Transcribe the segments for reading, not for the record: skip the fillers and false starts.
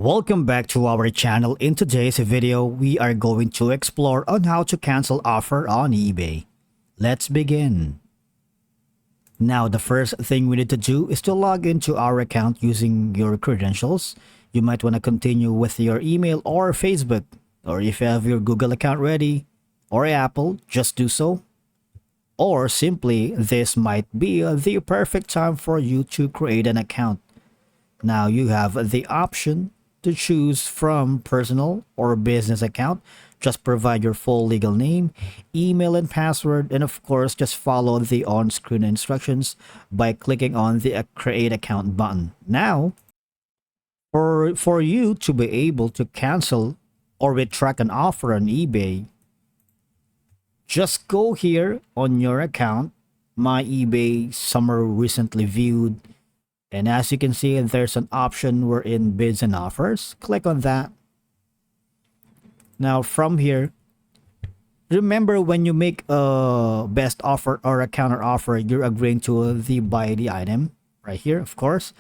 Welcome back to our channel. In today's video, we are going to explore on how to cancel offer on eBay. Let's begin. Now, the first thing we need to do is to log into our account using your credentials. You might want to continue with your email or Facebook, or if you have your Google account ready, or Apple, just do so. Or simply, this might be the perfect time for you to create an account. Now you have the option to choose from personal or business account. Just provide your full legal name, email and password, and of course just follow the on-screen instructions by clicking on the create account button. Now, for you to be able to cancel or retract an offer on eBay, just go here on your account, my eBay summer recently viewed, and as you can see, there's an option wherein bids and offers. Click on that. Now from here, remember when you make a best offer or a counter offer, you're agreeing to the buy the item right here, of course.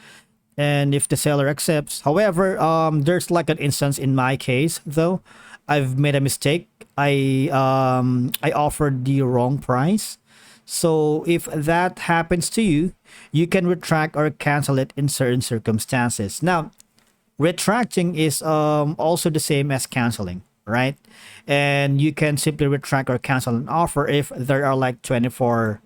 And if the seller accepts, however, there's like an instance in my case though, I've made a mistake. I offered the wrong price. So if that happens to you, you can retract or cancel it in certain circumstances. Now, retracting is also the same as canceling, right? And you can simply retract or cancel an offer if there are like 24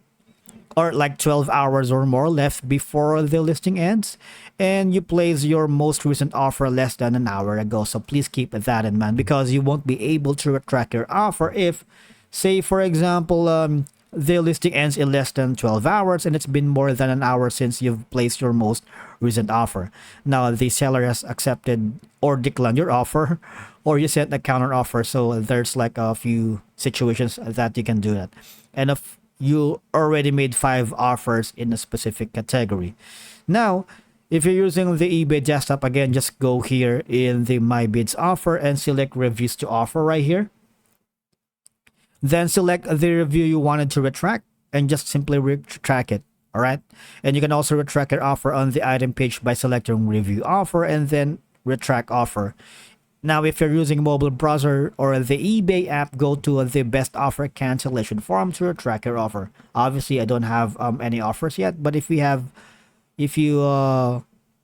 or like 12 hours or more left before the listing ends, and you place your most recent offer less than an hour ago. So please keep that in mind, because you won't be able to retract your offer if, say for example, the listing ends in less than 12 hours and it's been more than an hour since you've placed your most recent offer. Now the seller has accepted or declined your offer, or you sent a counter offer. So there's like a few situations that you can do that. And if you already made 5 offers in a specific category. Now, if you're using the eBay desktop, again, just go here in the My Bids offer and select reviews to offer right here. Then select the review you wanted to retract and just simply retract it. All right. And you can also retract your offer on the item page by selecting review offer and then retract offer. Now, if you're using a mobile browser or the eBay app, go to the best offer cancellation form to retract your offer. Obviously, I don't have any offers yet, but if you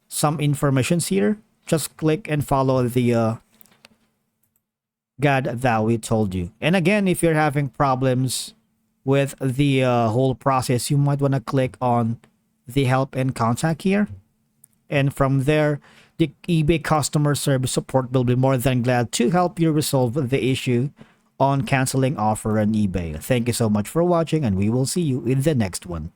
some informations here, just click and follow the guide that we told you. And again, if you're having problems with the whole process, you might want to click on the help and contact here. And from there, the eBay customer service support will be more than glad to help you resolve the issue on canceling offer on eBay. Thank you so much for watching, and we will see you in the next one.